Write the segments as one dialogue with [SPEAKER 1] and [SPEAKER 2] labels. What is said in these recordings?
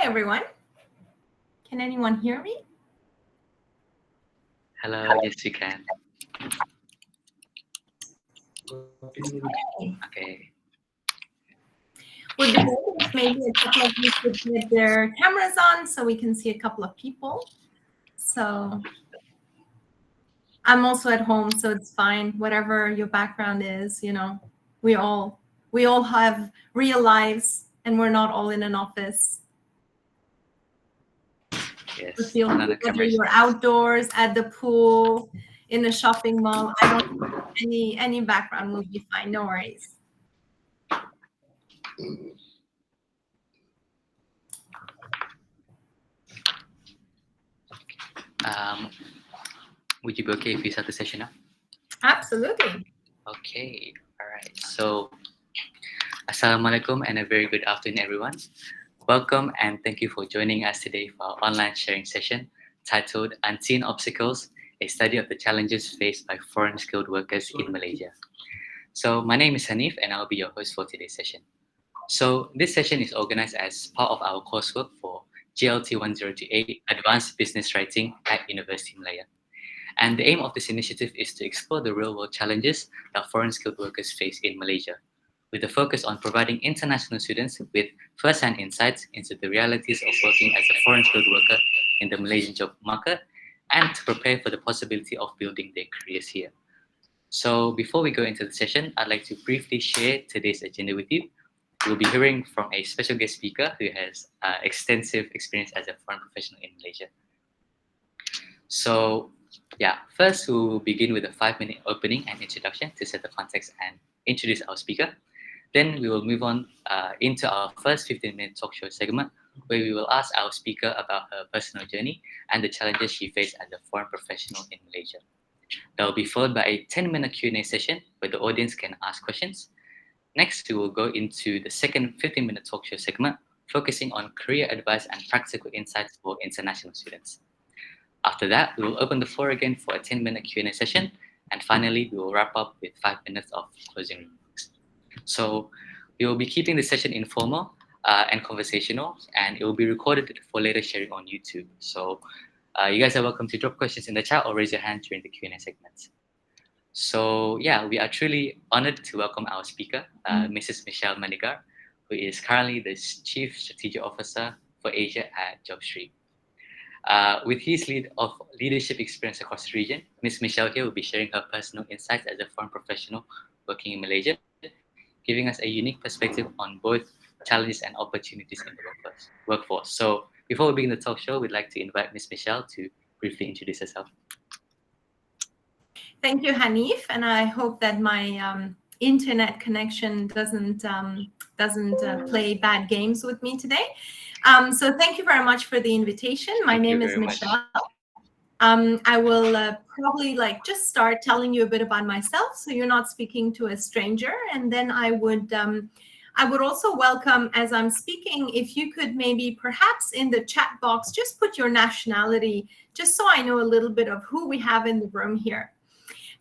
[SPEAKER 1] Hi, everyone. Can anyone hear me?
[SPEAKER 2] Hello, yes, we can.
[SPEAKER 1] Okay.
[SPEAKER 2] Okay.
[SPEAKER 1] Would be great if maybe a couple of you could get their cameras on so we can see a couple of people. So I'm also at home, so it's fine. Whatever your background is, we all have real lives, and we're not all in an office.
[SPEAKER 2] Yes.
[SPEAKER 1] So feel
[SPEAKER 2] None
[SPEAKER 1] free,
[SPEAKER 2] of
[SPEAKER 1] whether
[SPEAKER 2] cameras.
[SPEAKER 1] you're outdoors, at the pool, in a shopping mall. I don't any background will be fine. No worries.
[SPEAKER 2] Would you be okay if we start the session now?
[SPEAKER 1] Absolutely.
[SPEAKER 2] Okay. All right. So, Assalamualaikum and a very good afternoon, everyone. Welcome and thank you for joining us today for our online sharing session titled Unseen Obstacles, a study of the challenges faced by foreign skilled workers in Malaysia. So, my name is Hanif and I'll be your host for today's session. So, this session is organized as part of our coursework for GLT 1028 Advanced Business Writing at Universiti Malaya. And the aim of this initiative is to explore the real world challenges that foreign skilled workers face in Malaysia, with a focus on providing international students with first hand insights into the realities of working as a foreign skilled worker in the Malaysian job market and to prepare for the possibility of building their careers here. So, before we go into the session, I'd like to briefly share today's agenda with you. We'll be hearing from a special guest speaker who has extensive experience as a foreign professional in Malaysia. So, first we'll begin with a 5-minute opening and introduction to set the context and introduce our speaker. Then we will move on into our first 15-minute talk show segment where we will ask our speaker about her personal journey and the challenges she faced as a foreign professional in Malaysia. That will be followed by a 10-minute Q&A session where the audience can ask questions. Next, we will go into the second 15-minute talk show segment focusing on career advice and practical insights for international students. After that, we will open the floor again for a 10-minute Q&A session. And finally, we will wrap up with 5 minutes of closing remarks. So we will be keeping the session informal and conversational, and it will be recorded for later sharing on YouTube. So you guys are welcome to drop questions in the chat or raise your hand during the Q&A segments. So we are truly honored to welcome our speaker, Mrs. Michele A Manigart, who is currently the Chief Strategic Officer for Asia at JobStreet. With his leadership experience across the region, Ms. Michele here will be sharing her personal insights as a foreign professional working in Malaysia, giving us a unique perspective on both challenges and opportunities in the workforce. So before we begin the talk show, we'd like to invite Ms. Michele to briefly introduce herself.
[SPEAKER 1] Thank you, Hanif, and I hope that my internet connection doesn't play bad games with me today. So thank you very much for the invitation. My name is Michele. I will probably just start telling you a bit about myself, so you're not speaking to a stranger. And then I would also welcome, as I'm speaking, if you could maybe perhaps in the chat box just put your nationality, just so I know a little bit of who we have in the room here.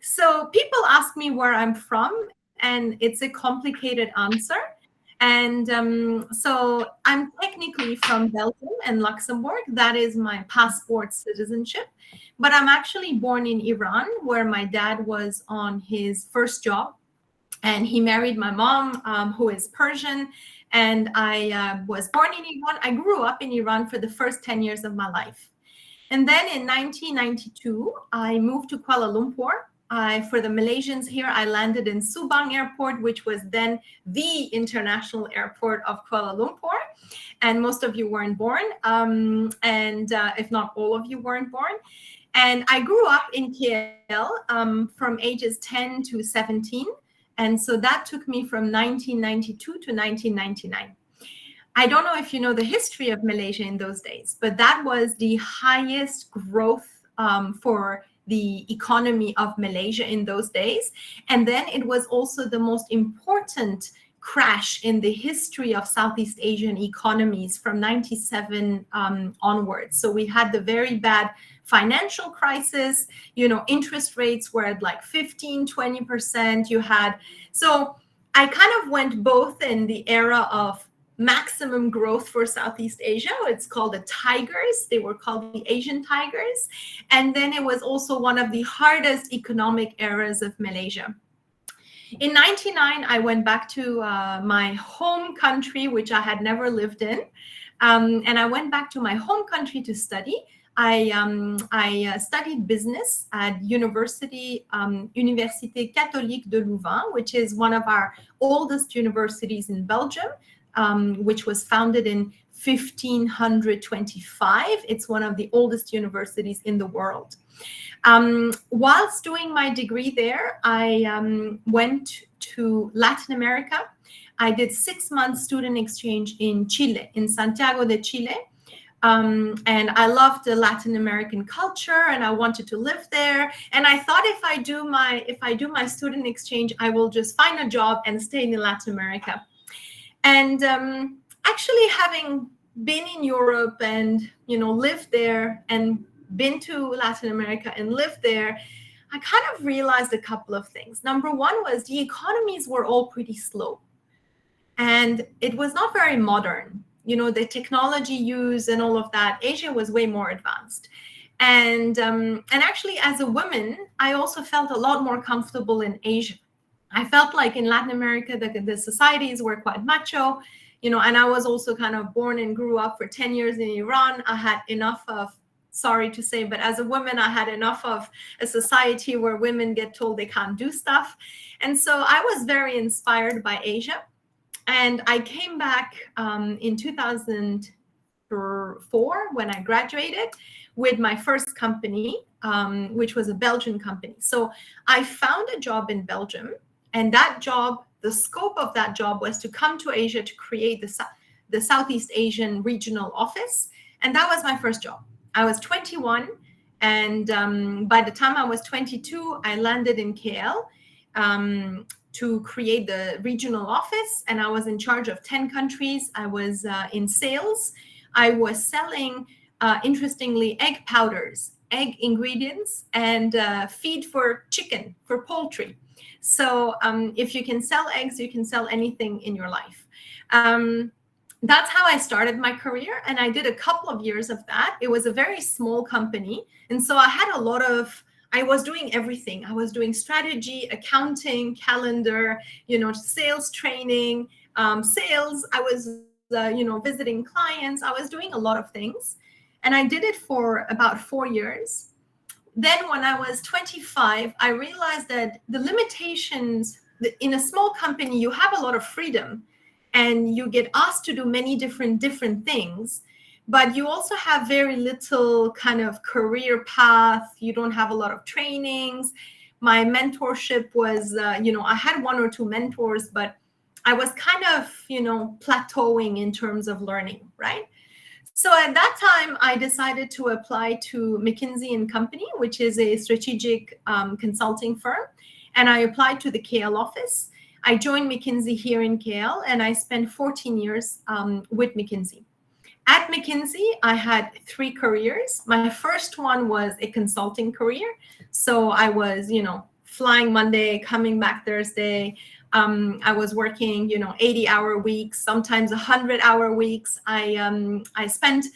[SPEAKER 1] So people ask me where I'm from, and it's a complicated answer. And so I'm technically from Belgium and Luxembourg. That is my passport citizenship. But I'm actually born in Iran, where my dad was on his first job. And he married my mom, who is Persian. And I was born in Iran. I grew up in Iran for the first 10 years of my life. And then in 1992, I moved to Kuala Lumpur. For the Malaysians here, I landed in Subang Airport, which was then the international airport of Kuala Lumpur. And most of you weren't born, and if not all of you weren't born. And I grew up in KL from ages 10 to 17. And so that took me from 1992 to 1999. I don't know if you know the history of Malaysia in those days, but that was the highest growth for the economy of Malaysia in those days. And then it was also the most important crash in the history of Southeast Asian economies from 97 onwards. So we had the very bad financial crisis, interest rates were at 15, 20%. So I kind of went both in the era of maximum growth for Southeast Asia. It's called the tigers. They were called the Asian tigers. And then it was also one of the hardest economic eras of Malaysia. In 99, I went back to my home country, which I had never lived in. And I went back to my home country to study. I studied business at Universiti Catholique de Louvain, which is one of our oldest universities in Belgium, which was founded in 1525. It's one of the oldest universities in the world. Whilst doing my degree there, I went to Latin America. I did 6 months student exchange in Chile, in Santiago de Chile. And I loved the Latin American culture, and I wanted to live there. And I thought if I do my student exchange, I will just find a job and stay in Latin America. And actually, having been in Europe and lived there, and been to Latin America and lived there, I kind of realized a couple of things. Number one was the economies were all pretty slow, and it was not very modern. The technology used and all of that, Asia was way more advanced. And actually, as a woman, I also felt a lot more comfortable in Asia. I felt like in Latin America, the societies were quite macho, and I was also kind of born and grew up for 10 years in Iran. I had enough of, sorry to say, but as a woman, I had enough of a society where women get told they can't do stuff. And so I was very inspired by Asia. And I came back in 2004 when I graduated with my first company, which was a Belgian company. So I found a job in Belgium, and that job, the scope of that job was to come to Asia to create the Southeast Asian regional office. And that was my first job. I was 21, and by the time I was 22, I landed in KL. To create the regional office, and I was in charge of 10 countries. I was in sales. I was selling, interestingly, egg powders, egg ingredients, and feed for chicken, for poultry. So if you can sell eggs, you can sell anything in your life. That's how I started my career, and I did a couple of years of that. It was a very small company, and so I had I was doing everything. I was doing strategy, accounting, calendar, sales training, sales. I was, visiting clients. I was doing a lot of things. And I did it for about 4 years. Then when I was 25, I realized that the limitations in a small company, you have a lot of freedom and you get asked to do many different I but you also have very little kind of career path. You don't have a lot of trainings. My mentorship was, I had 1 or 2 mentors, but I was kind of, plateauing in terms of learning, right? So at that time, I decided to apply to McKinsey & Company, which is a strategic consulting firm. And I applied to the KL office. I joined McKinsey here in KL, and I spent 14 years with McKinsey. At McKinsey, I had 3 careers. My first one was a consulting career. So I was, flying Monday, coming back Thursday. I was working, 80-hour weeks, sometimes 100-hour weeks. I spent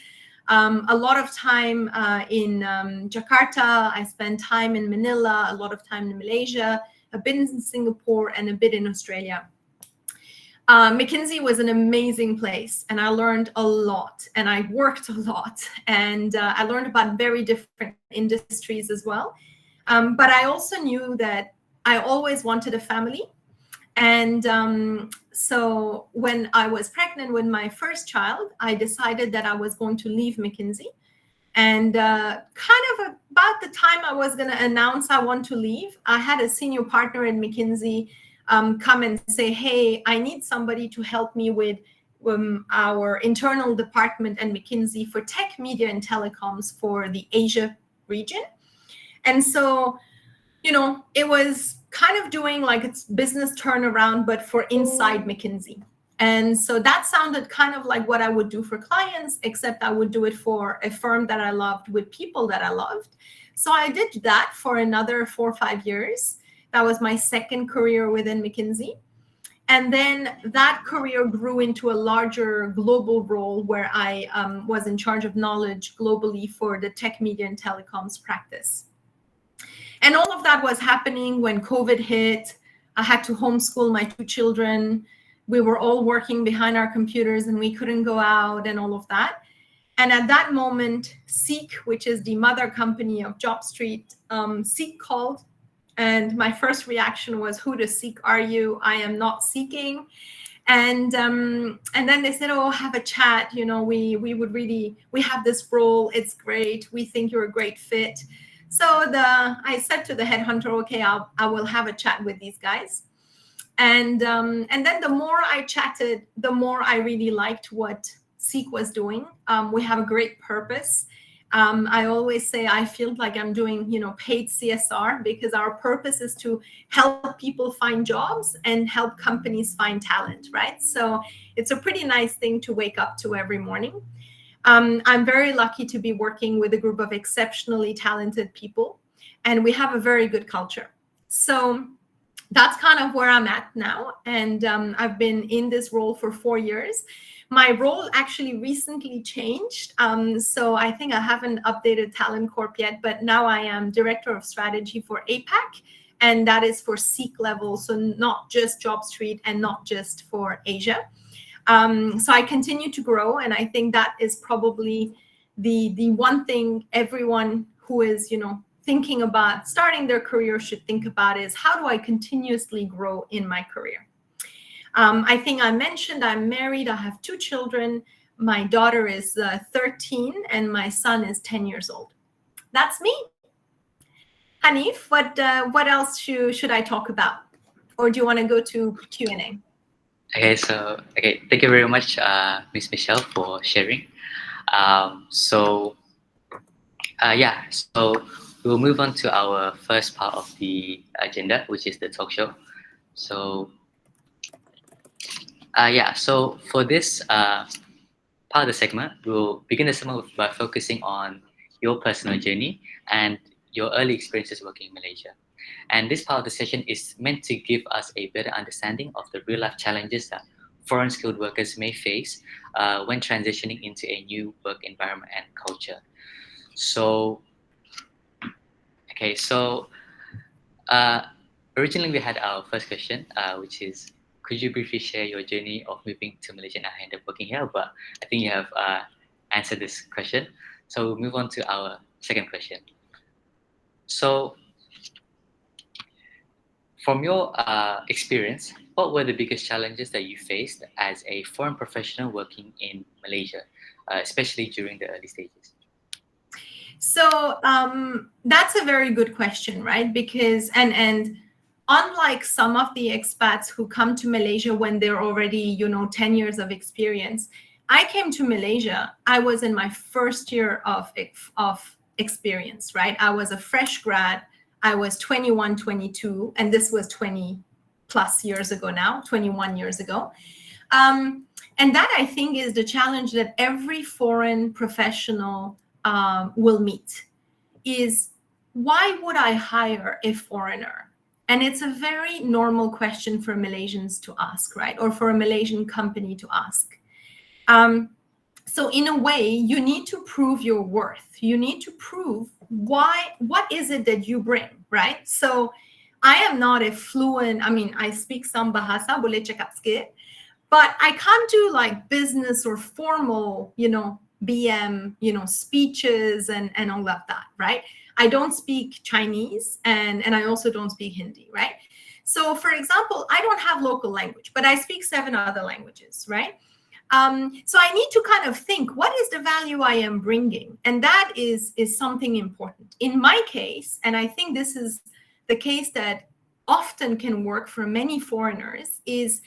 [SPEAKER 1] a lot of time in Jakarta. I spent time in Manila, a lot of time in Malaysia, a bit in Singapore, and a bit in Australia. McKinsey was an amazing place, and I learned a lot, and I worked a lot, and I learned about very different industries as well. But I also knew that I always wanted a family. And so when I was pregnant with my first child, I decided that I was going to leave McKinsey. And kind of about the time I was going to announce I want to leave, I had a senior partner at McKinsey come and say, hey, I need somebody to help me with our internal department at McKinsey for tech, media, and telecoms for the Asia region. And so, it was kind of doing like its business turnaround, but for inside McKinsey. And so that sounded kind of like what I would do for clients, except I would do it for a firm that I loved with people that I loved. So I did that for another 4 or 5 years. That was my second career within McKinsey. And then that career grew into a larger global role where I was in charge of knowledge globally for the tech, media, and telecoms practice. And all of that was happening when COVID hit. I had to homeschool my 2 children. We were all working behind our computers and we couldn't go out and all of that. And at that moment, Seek, which is the mother company of JobStreet, Seek called. And my first reaction was, who the Seek are you? I am not seeking. And then they said, oh, have a chat. You know, we have this role. It's great. We think you're a great fit. So I said to the headhunter, okay, I will have a chat with these guys. And then the more I chatted, the more I really liked what Seek was doing. We have a great purpose. I always say I feel like I'm doing, paid CSR, because our purpose is to help people find jobs and help companies find talent, right? So it's a pretty nice thing to wake up to every morning. I'm very lucky to be working with a group of exceptionally talented people, and we have a very good culture. So that's kind of where I'm at now. And I've been in this role for 4 years. My role actually recently changed. So I think I haven't updated Talent Corp yet, but now I am Director of Strategy for APAC, and that is for Seek level. So not just JobStreet and not just for Asia. So I continue to grow, and I think that is probably the one thing everyone who is, thinking about starting their career should think about is, how do I continuously grow in my career? I think I mentioned I'm married. I have 2 children. My daughter is 13 and my son is 10 years old. That's me. Hanif, what else should I talk about? Or do you want to go to Q&A?
[SPEAKER 2] Okay, thank you very much, Ms. Michelle, for sharing. So we'll move on to our first part of the agenda, which is the talk show. So so for this part of the segment, we'll begin the segment by focusing on your personal journey and your early experiences working in Malaysia. And this part of the session is meant to give us a better understanding of the real-life challenges that foreign skilled workers may face when transitioning into a new work environment and culture. So, originally we had our first question, which is, could you briefly share your journey of moving to Malaysia and end up working here? But I think you have answered this question. So we'll move on to our second question. So from your experience, what were the biggest challenges that you faced as a foreign professional working in Malaysia, especially during the early stages?
[SPEAKER 1] So that's a very good question, right? Because, and unlike some of the expats who come to Malaysia when they're already, 10 years of experience, I came to Malaysia, I was in my first year of experience, right? I was a fresh grad. I was 21, 22, and this was 20 plus years ago now, 21 years ago. And that, I think, is the challenge that every foreign professional will meet, is why would I hire a foreigner? And it's a very normal question for Malaysians to ask, right? Or for a Malaysian company to ask. So in a way, you need to prove your worth. You need to prove what is it that you bring, right? So I am not a fluent, I speak some bahasa, boleh cakap sikit, but I can't do like business or formal, BM, speeches and all of that, right? I don't speak Chinese and I also don't speak Hindi, right? So for example, I don't have local language, but I speak 7 other languages, right? So I need to kind of think, what is the value I am bringing? And that is something important. In my case, and I think this is the case that often can work for many foreigners, is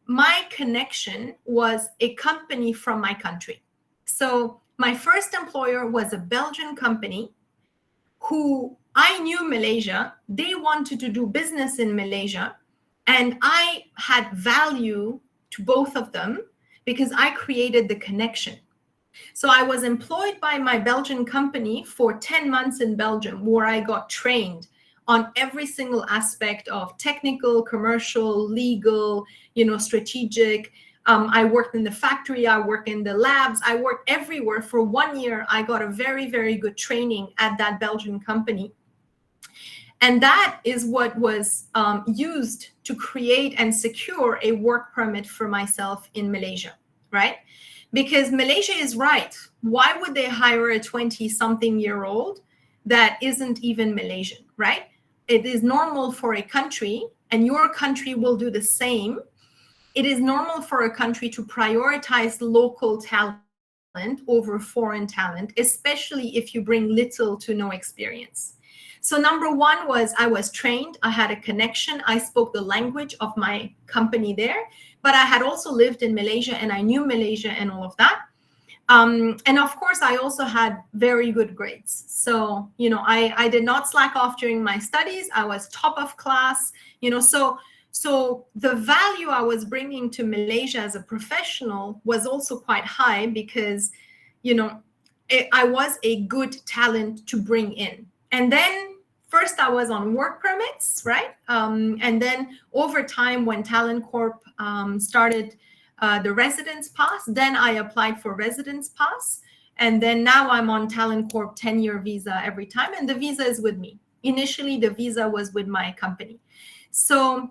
[SPEAKER 1] my connection was a company from my country. So my first employer was a Belgian company who I knew Malaysia. They wanted to do business in Malaysia. And I had value to both of them because I created the connection. So I was employed by my Belgian company for 10 months in Belgium, where I got trained on every single aspect of technical, commercial, legal, strategic. I worked in the factory, I worked in the labs, I worked everywhere. For 1 year, I got a very, very good training at that Belgian company. And that is what was used to create and secure a work permit for myself in Malaysia, right? Because Malaysia is right. Why would they hire a 20-something-year-old that isn't even Malaysian, right? It is normal for a country, and your country will do the same. It is normal for a country to prioritize local talent over foreign talent, especially if you bring little to no experience. So number one was I was trained, I had a connection, I spoke the language of my company there, but I had also lived in Malaysia and I knew Malaysia and all of that. And of course, I also had very good grades. So, I did not slack off during my studies. I was top of class, so the value I was bringing to Malaysia as a professional was also quite high because, I was a good talent to bring in. And then first I was on work permits, right? And then over time, when Talent Corp started the residence pass, then I applied for residence pass. And then now I'm on Talent Corp 10-year visa every time. And the visa is with me. Initially, the visa was with my company. So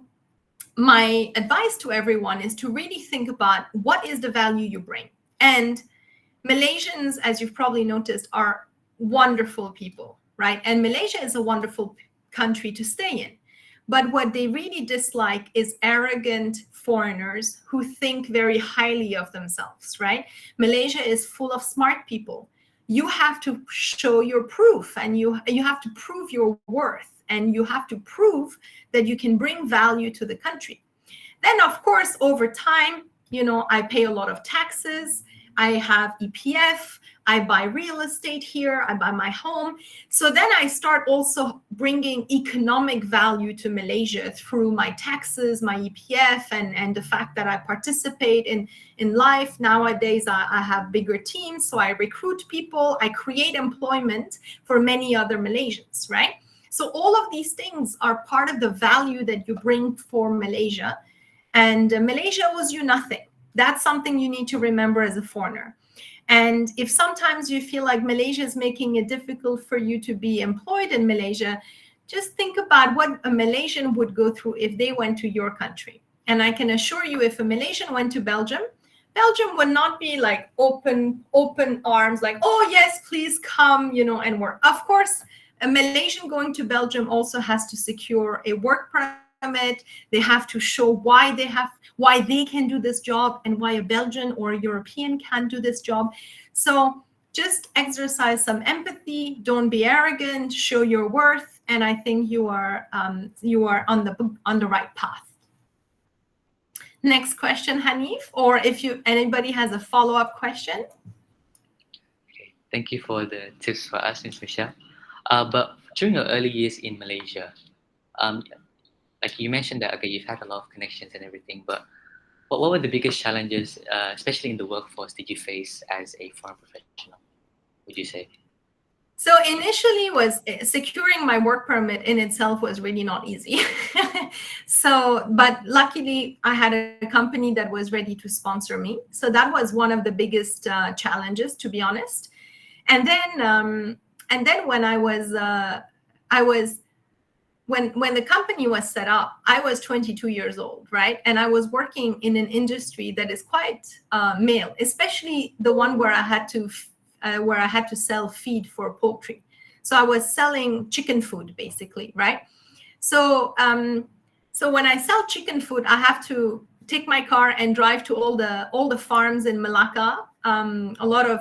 [SPEAKER 1] my advice to everyone is to really think about what is the value you bring. And Malaysians, as you've probably noticed, are wonderful people, right? And Malaysia is a wonderful country to stay in. But what they really dislike is arrogant foreigners who think very highly of themselves, right? Malaysia is full of smart people. You have to show your proof, and you have to prove your worth, and you have to prove that you can bring value to the country. Then, of course, over time, I pay a lot of taxes. I have EPF, I buy real estate here, I buy my home. So then I start also bringing economic value to Malaysia through my taxes, my EPF, and the fact that I participate in life. Nowadays, I have bigger teams, so I recruit people, I create employment for many other Malaysians, right? So all of these things are part of the value that you bring for Malaysia. And Malaysia owes you nothing. That's something you need to remember as a foreigner. And if sometimes you feel like Malaysia is making it difficult for you to be employed in Malaysia, just think about what a Malaysian would go through if they went to your country. And I can assure you, if a Malaysian went to Belgium would not be like open arms, like, oh yes, please come, and work. Of course, a Malaysian going to Belgium also has to secure a work permit. They have to show why they can do this job and why a Belgian or a European can't do this job. So just exercise some empathy. Don't be arrogant. Show your worth, and I think you are on the right path. Next question, Hanif, or if anybody has a follow-up question.
[SPEAKER 2] Okay, thank you for the tips for us, Ms. Michele. But during your early years in Malaysia, like you mentioned that, okay, you've had a lot of connections and everything, but what were the biggest challenges, especially in the workforce, did you face as a foreign professional, would you say?
[SPEAKER 1] So initially was securing my work permit in itself was really not easy. But luckily I had a company that was ready to sponsor me. So that was one of the biggest challenges, to be honest. And then when when the company was set up, I was 22 years old, right? And I was working in an industry that is quite male, especially the one where I had to sell feed for poultry. So I was selling chicken food, basically, right? So when I sell chicken food, I have to take my car and drive to all the farms in Malacca. A lot of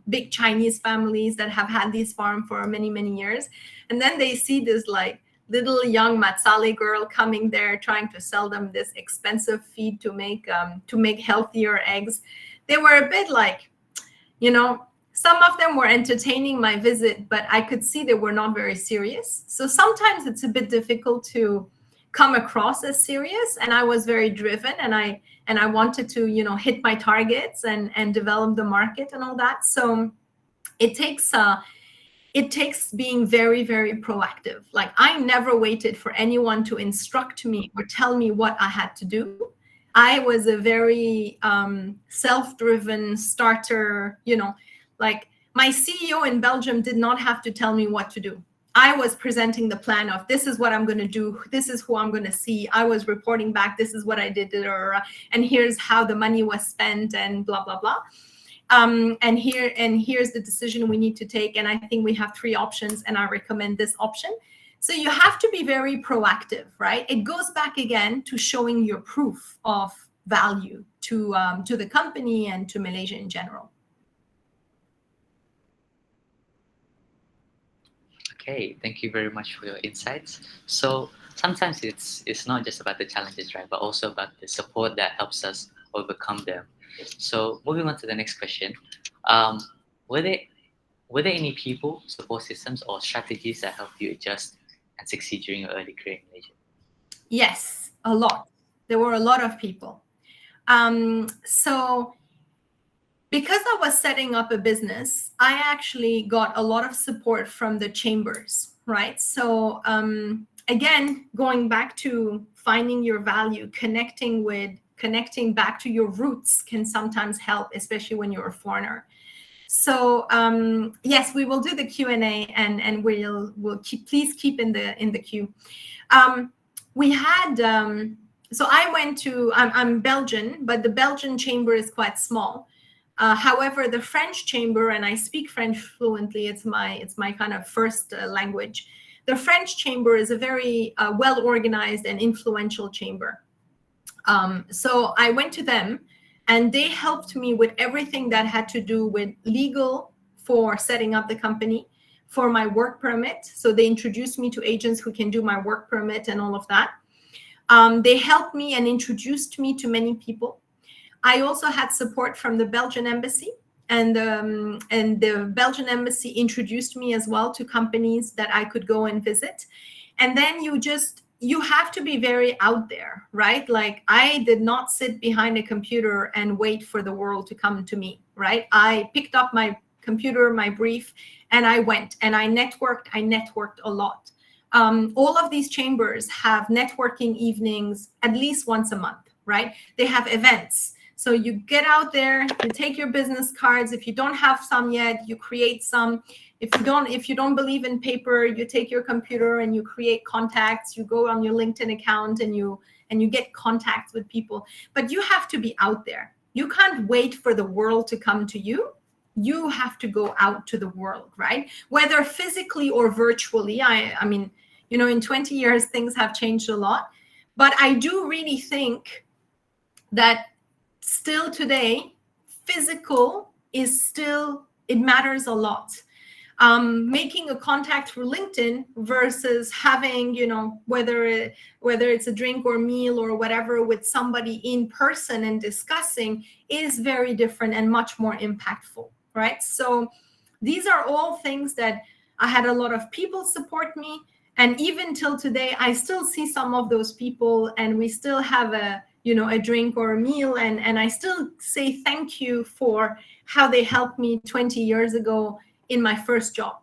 [SPEAKER 1] big Chinese families that have had these farms for many, many years, and then they see this like little young Matsali girl coming there trying to sell them this expensive feed to make healthier eggs. They were a bit like, some of them were entertaining my visit, but I could see they were not very serious. So sometimes it's a bit difficult to come across as serious. And I was very driven, and I wanted to, hit my targets and develop the market and all that. So it takes it takes being very, very proactive. Like, I never waited for anyone to instruct me or tell me what I had to do. I was a very self-driven starter, like my CEO in Belgium did not have to tell me what to do. I was presenting the plan of, this is what I'm going to do. This is who I'm going to see. I was reporting back, this is what I did, and here's how the money was spent, and blah, blah, blah. And here's the decision we need to take. And I think we have 3 options, and I recommend this option. So you have to be very proactive, right? It goes back again to showing your proof of value to the company and to Malaysia in general.
[SPEAKER 2] Okay, thank you very much for your insights. So sometimes it's not just about the challenges, right, but also about the support that helps us overcome them. So moving on to the next question, were there any people, support systems, or strategies that helped you adjust and succeed during your early career in Malaysia?
[SPEAKER 1] Yes, a lot. There were a lot of people. So because I was setting up a business, I actually got a lot of support from the chambers, right? So again, going back to finding your value, connecting back to your roots can sometimes help, especially when you're a foreigner. So yes, we will do the Q&A, and we'll please keep in the queue. We had so I went to, I'm Belgian, but the Belgian chamber is quite small. However, the French chamber, and I speak French fluently, it's my kind of first language. The French chamber is a very well-organized and influential chamber. So I went to them, and they helped me with everything that had to do with legal for setting up the company, for my work permit. So they introduced me to agents who can do my work permit and all of that. They helped me and introduced me to many people. I also had support from the Belgian embassy, and the Belgian embassy introduced me as well to companies that I could go and visit. And then you have to be very out there, right? Like, I did not sit behind a computer and wait for the world to come to me, right? I picked up my computer, my brief, and I went and I networked a lot. All of these chambers have networking evenings at least once a month, right? They have events. So you get out there, you take your business cards. If you don't have some yet, you create some. If you don't believe in paper, you take your computer and you create contacts. You go on your LinkedIn account and you get contacts with people. But you have to be out there. You can't wait for the world to come to you. You have to go out to the world, right? Whether physically or virtually. I mean, in 20 years, things have changed a lot. But I do really think that still today, physical is still, it matters a lot. Making a contact through LinkedIn versus having, whether it's a drink or meal or whatever with somebody in person and discussing, is very different and much more impactful, right? So these are all things that I had a lot of people support me. And even till today, I still see some of those people, and we still have a drink or a meal, and I still say thank you for how they helped me 20 years ago in my first job.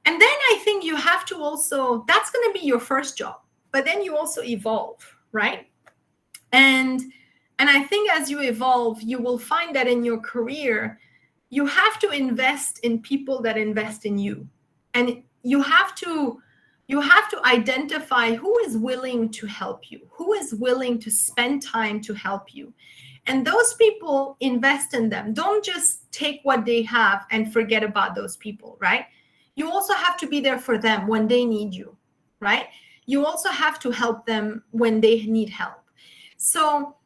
[SPEAKER 1] And then I think you have to also, that's going to be your first job, but then you also evolve, right? And I think as you evolve, you will find that in your career, you have to invest in people that invest in you. And you have to identify who is willing to help you, who is willing to spend time to help you. And those people, invest in them. Don't just take what they have and forget about those people, right? You also have to be there for them when they need you, right? You also have to help them when they need help. So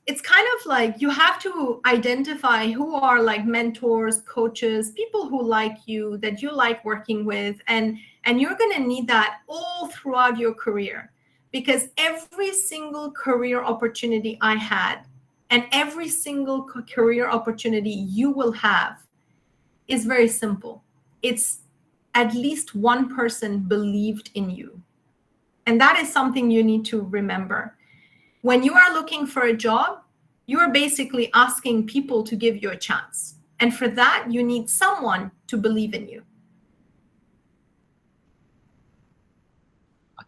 [SPEAKER 1] it's kind of like you have to identify who are like mentors, coaches, people who like you, that you like working with, and you're going to need that all throughout your career, because every single career opportunity I had and every single career opportunity you will have is very simple. It's at least one person believed in you. And that is something you need to remember. When you are looking for a job, you are basically asking people to give you a chance. And for that, you need someone to believe in you.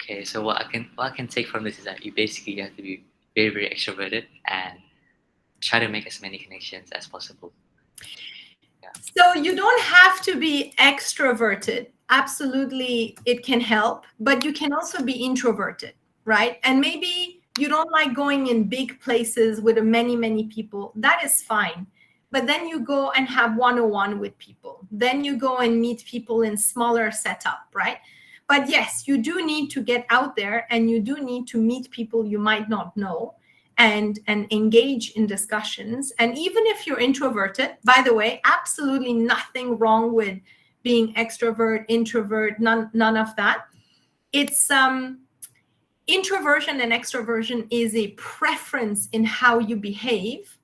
[SPEAKER 2] Okay, so what I can take from this is that you have to be very, very extroverted and try to make as many connections as possible. Yeah.
[SPEAKER 1] So you don't have to be extroverted. Absolutely, it can help, but you can also be introverted, right? And maybe you don't like going in big places with many, many people. That is fine. But then you go and have one-on-one with people. Then you go and meet people in smaller setup, right? But yes, you do need to get out there and you do need to meet people you might not know and engage in discussions. And even if you're introverted, by the way, absolutely nothing wrong with being extrovert, introvert, none of that. It's introversion and extroversion is a preference in how you behave,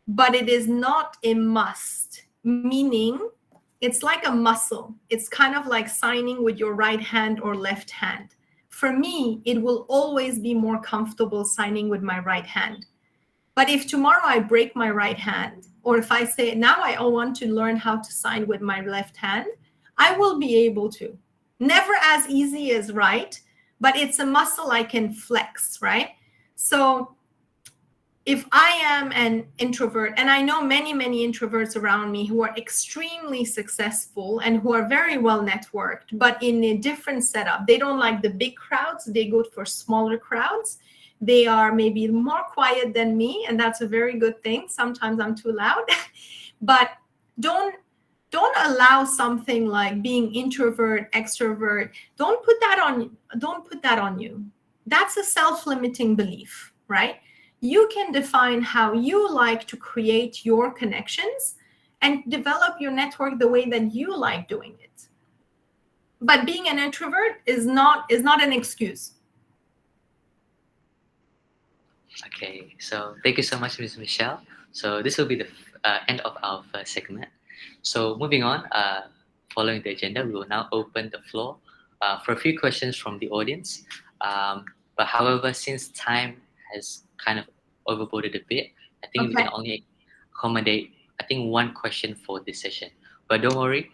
[SPEAKER 1] but it is not a must, meaning it's like a muscle. It's kind of like signing with your right hand or left hand. For me, it will always be more comfortable signing with my right hand. But if tomorrow I break my right hand, or if I say, now I want to learn how to sign with my left hand, I will be able to. Never as easy as right, but it's a muscle I can flex, right? So if I am an introvert, and I know many, many introverts around me who are extremely successful and who are very well networked, but in a different setup. They don't like the big crowds. They go for smaller crowds. They are maybe more quiet than me, and that's a very good thing. Sometimes I'm too loud. But don't allow something like being introvert, extrovert. Don't put that on you. That's a self-limiting belief, right? You can define how you like to create your connections and develop your network the way that you like doing it. But being an introvert is not an excuse.
[SPEAKER 2] Okay, so thank you so much, Ms. Michelle. So this will be the end of our first segment. So moving on, following the agenda, we will now open the floor for a few questions from the audience. But however, since time has kind of overboarded a bit, I think we
[SPEAKER 1] Okay.
[SPEAKER 2] can only accommodate, I think, one question for this session. But don't worry,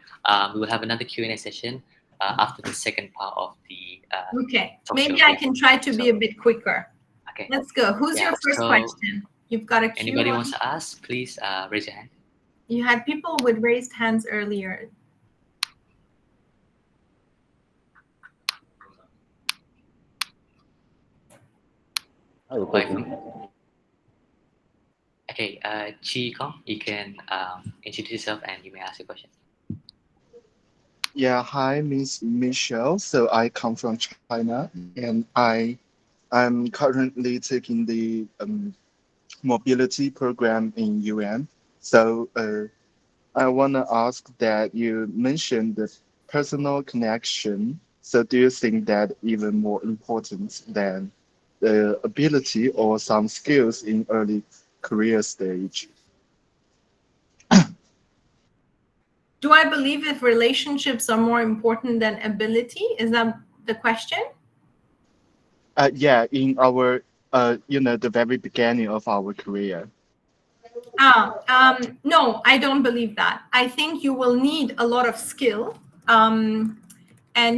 [SPEAKER 2] we will have another Q&A session after the second part of the
[SPEAKER 1] Okay.
[SPEAKER 2] talk show.
[SPEAKER 1] Maybe I
[SPEAKER 2] Yeah.
[SPEAKER 1] can try to be a bit quicker.
[SPEAKER 2] Okay.
[SPEAKER 1] Let's go. Who's
[SPEAKER 2] Yeah.
[SPEAKER 1] your first
[SPEAKER 2] So
[SPEAKER 1] question? You've got a queue.
[SPEAKER 2] anybody wants to ask, please raise your hand.
[SPEAKER 1] You had people with raised hands earlier.
[SPEAKER 2] Okay, Chi Kong, you can introduce yourself and you may ask your question.
[SPEAKER 3] Yeah, hi, Miss Michelle. So I come from China, and I'm currently taking the mobility program in UN. So I want to ask that you mentioned the personal connection. So do you think that even more important than the ability or some skills in early career stage?
[SPEAKER 1] Do I believe if relationships are more important than ability? Is that the question?
[SPEAKER 3] Yeah, in our the very beginning of our career.
[SPEAKER 1] No, I don't believe that. I think you will need a lot of skill, and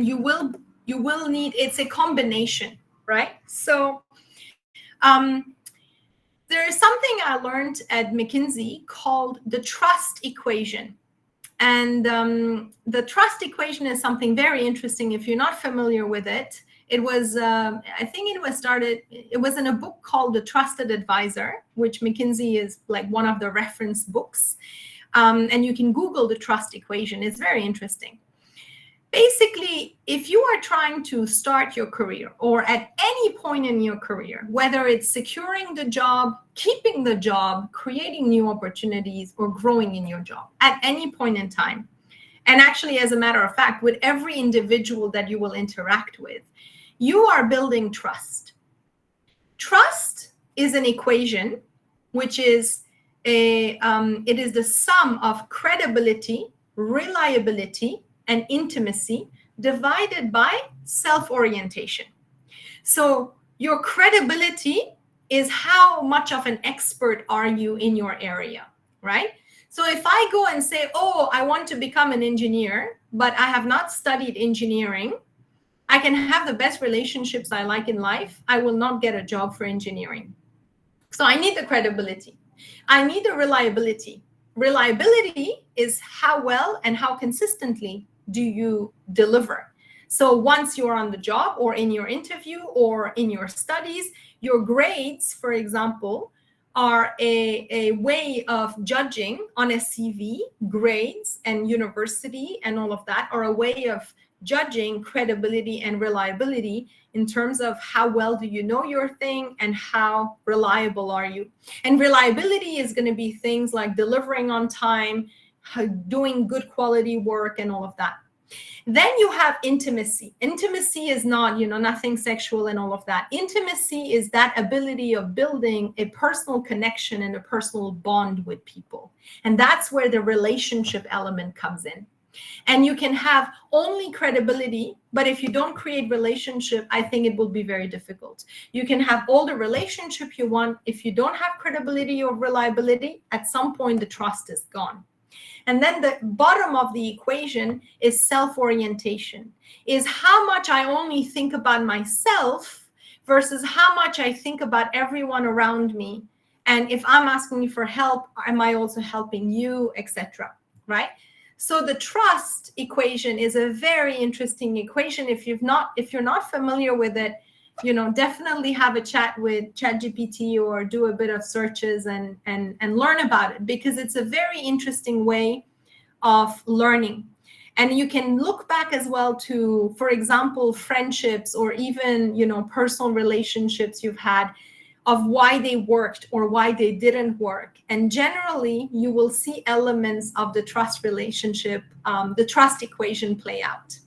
[SPEAKER 1] you will need. It's a combination, right? So, there is something I learned at McKinsey called the trust equation. And the trust equation is something very interesting. If you're not familiar with it, it was, I think it was in a book called The Trusted Advisor, which McKinsey is like one of the reference books. And you can Google the trust equation. It's very interesting. Basically, if you are trying to start your career or at any point in your career, whether it's securing the job, keeping the job, creating new opportunities, or growing in your job at any point in time, and actually, as a matter of fact, with every individual that you will interact with, you are building trust. Trust is an equation, which is it is the sum of credibility, reliability, and intimacy divided by self-orientation. So your credibility is how much of an expert are you in your area, right? So if I go and say, oh, I want to become an engineer, but I have not studied engineering, I can have the best relationships I like in life. I will not get a job for engineering. So I need the credibility. I need the reliability. Reliability is how well and how consistently do you deliver. So once you're on the job or in your interview or in your studies, your grades, for example, are a way of judging on a CV. Grades and university and all of that are a way of judging credibility and reliability in terms of how well do you know your thing and how reliable are you. And reliability is going to be things like delivering on time, doing good quality work, and all of that. Then you have intimacy. Intimacy is not, nothing sexual and all of that. Intimacy is that ability of building a personal connection and a personal bond with people. And that's where the relationship element comes in. And you can have only credibility, but if you don't create relationship, I think it will be very difficult. You can have all the relationship you want. If you don't have credibility or reliability, at some point the trust is gone. And then the bottom of the equation is self-orientation, is how much I only think about myself versus how much I think about everyone around me. And if I'm asking you for help, am I also helping you, etc. Right? So the trust equation is a very interesting equation. If you're not familiar with it, definitely have a chat with ChatGPT or do a bit of searches and learn about it, because it's a very interesting way of learning. And you can look back as well to, for example, friendships or even, personal relationships you've had, of why they worked or why they didn't work. And generally, you will see elements of the trust relationship, the trust equation play out.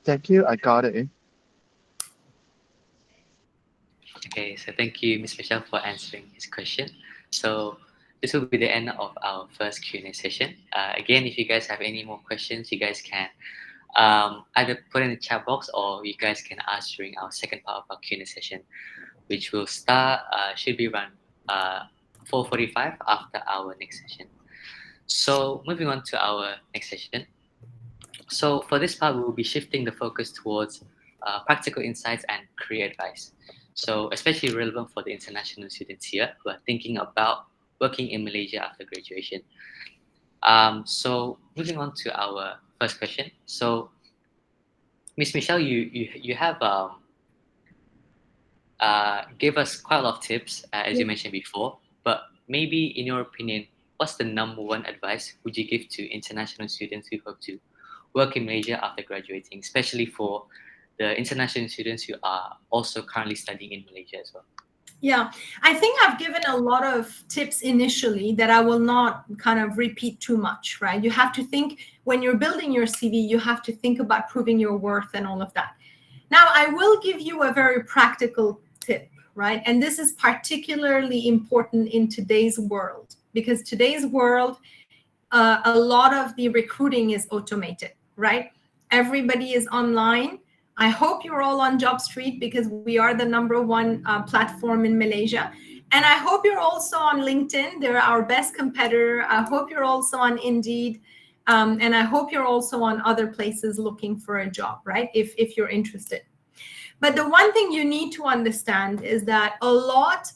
[SPEAKER 3] Thank you. I got it.
[SPEAKER 2] Okay, so thank you, Ms. Michelle, for answering his question. So this will be the end of our first Q&A session. Again, if you guys have any more questions, you guys can either put in the chat box, or you guys can ask during our second part of our Q&A session, which will start, should be around 4:45 after our next session. So moving on to our next session. So for this part, we will be shifting the focus towards practical insights and career advice. So especially relevant for the international students here who are thinking about working in Malaysia after graduation. So moving on to our first question. So Miss Michelle, you have gave us quite a lot of tips, as you mentioned before, but maybe in your opinion, what's the number one advice would you give to international students who hope to work in Malaysia after graduating, especially for the international students who are also currently studying in Malaysia as well?
[SPEAKER 1] Yeah, I think I've given a lot of tips initially that I will not kind of repeat too much, right? You have to think, when you're building your CV, you have to think about proving your worth and all of that. Now, I will give you a very practical tip, right? And this is particularly important in today's world, because today's world, a lot of the recruiting is automated, right? Everybody is online. I hope you're all on JobStreet, because we are the #1 platform in Malaysia. And I hope you're also on LinkedIn. They're our best competitor. I hope you're also on Indeed. And I hope you're also on other places looking for a job, right? If you're interested. But the one thing you need to understand is that a lot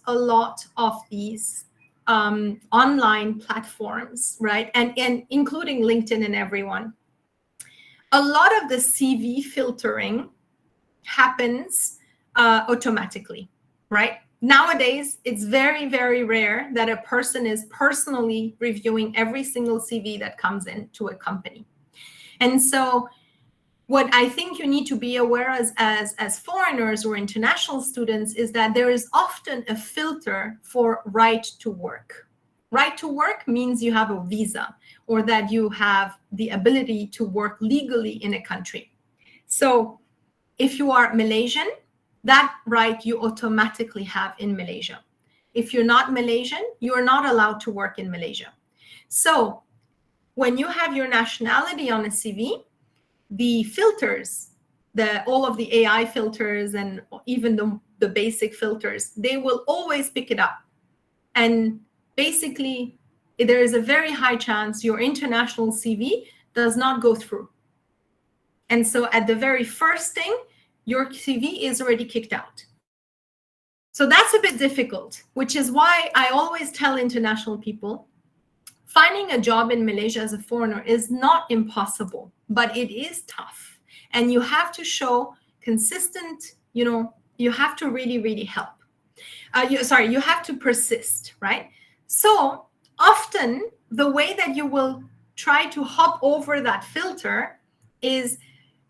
[SPEAKER 1] of these online platforms, right? And including LinkedIn and everyone, a lot of the CV filtering happens automatically, right? Nowadays, it's very, very rare that a person is personally reviewing every single CV that comes into a company. And so what I think you need to be aware as foreigners or international students is that there is often a filter for right to work. Right to work means you have a visa, or that you have the ability to work legally in a country. So if you are Malaysian, that right you automatically have in Malaysia. If you're not Malaysian, you are not allowed to work in Malaysia. So when you have your nationality on a CV, the filters, all of the AI filters and even the basic filters, they will always pick it up. And basically, there is a very high chance your international CV does not go through. And so at the very first thing, your CV is already kicked out. So that's a bit difficult, which is why I always tell international people, finding a job in Malaysia as a foreigner is not impossible, but it is tough. And you have to show consistent, you have to really, really help. You have to persist, right? So often the way that you will try to hop over that filter is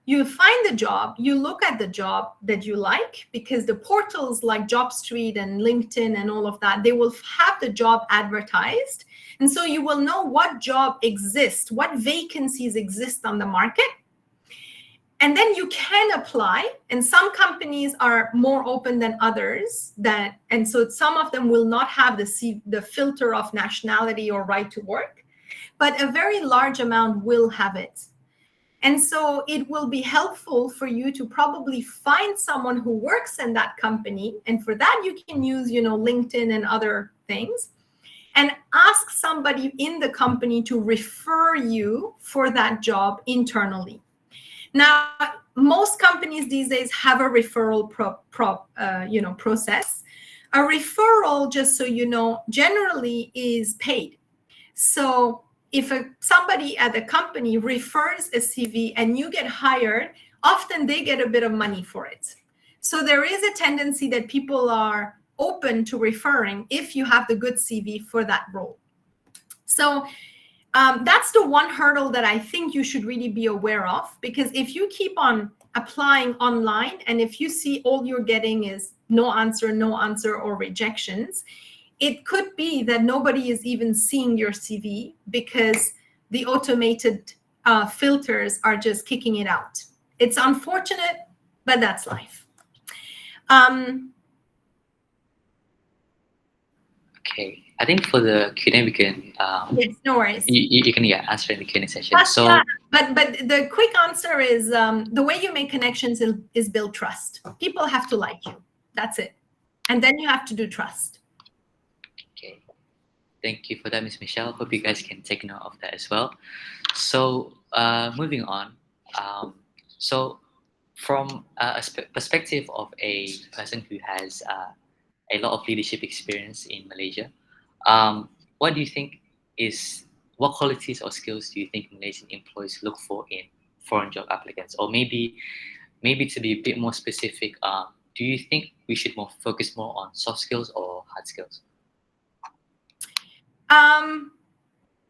[SPEAKER 1] you find the job, you look at the job that you like, because the portals like JobStreet and LinkedIn and all of that, they will have the job advertised. And so you will know what job exists, what vacancies exist on the market. And then you can apply, and some companies are more open than others, and so some of them will not have the filter of nationality or right to work, but a very large amount will have it. And so it will be helpful for you to probably find someone who works in that company. And for that, you can use, LinkedIn and other things, and ask somebody in the company to refer you for that job internally. Now, most companies these days have a referral process. A referral, just so you know, generally is paid. So if somebody at the company refers a CV and you get hired, often they get a bit of money for it. So there is a tendency that people are open to referring if you have the good CV for that role. So that's the one hurdle that I think you should really be aware of, because if you keep on applying online and if you see all you're getting is no answer, or rejections, it could be that nobody is even seeing your CV because the automated filters are just kicking it out. It's unfortunate, but that's life.
[SPEAKER 2] Okay, I think for the Q&A we can.
[SPEAKER 1] Yes, no worries.
[SPEAKER 2] You can answer in the Q&A session.
[SPEAKER 1] But the quick answer is the way you make connections is build trust. People have to like you. That's it, and then you have to do trust.
[SPEAKER 2] Okay, thank you for that, Ms. Michelle. Hope you guys can take note of that as well. So moving on. So from a perspective of a person who has a lot of leadership experience in Malaysia, what do you think what qualities or skills do you think Malaysian employees look for in foreign job applicants? Or maybe to be a bit more specific, do you think we should focus more on soft skills or hard skills?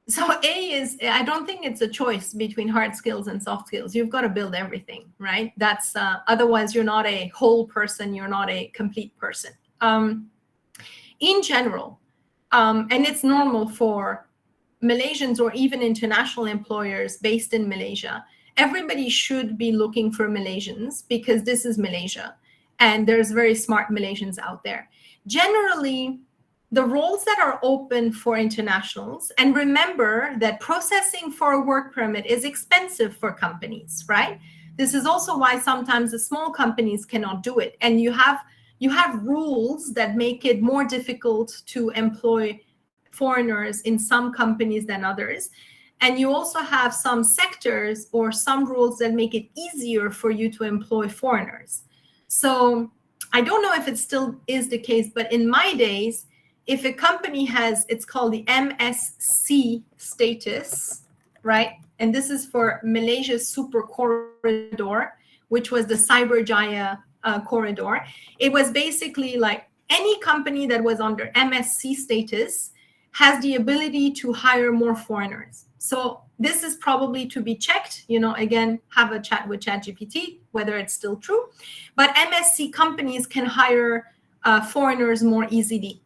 [SPEAKER 1] So I don't think it's a choice between hard skills and soft skills. You've got to build everything, right? That's otherwise you're not a whole person. You're not a complete person. In general, and it's normal for Malaysians or even international employers based in Malaysia, everybody should be looking for Malaysians because this is Malaysia and there's very smart Malaysians out there. Generally, the roles that are open for internationals, and remember that processing for a work permit is expensive for companies, right? This is also why sometimes the small companies cannot do it. And you have rules that make it more difficult to employ foreigners in some companies than others. And you also have some sectors or some rules that make it easier for you to employ foreigners. So I don't know if it still is the case, but in my days, if a company has, it's called the MSC status, right? And this is for Malaysia's Super Corridor, which was the Cyberjaya corridor. It was basically like any company that was under MSC status has the ability to hire more foreigners. So this is probably to be checked, again, have a chat with ChatGPT, whether it's still true. But MSC companies can hire foreigners more easily.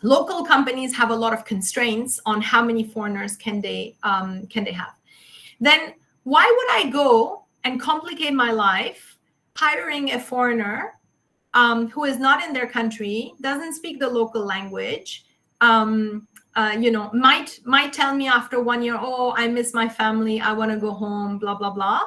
[SPEAKER 1] Local companies have a lot of constraints on how many foreigners can they have. Then why would I go and complicate my life hiring a foreigner who is not in their country, doesn't speak the local language, might tell me after 1 year, oh, I miss my family, I want to go home, blah, blah, blah.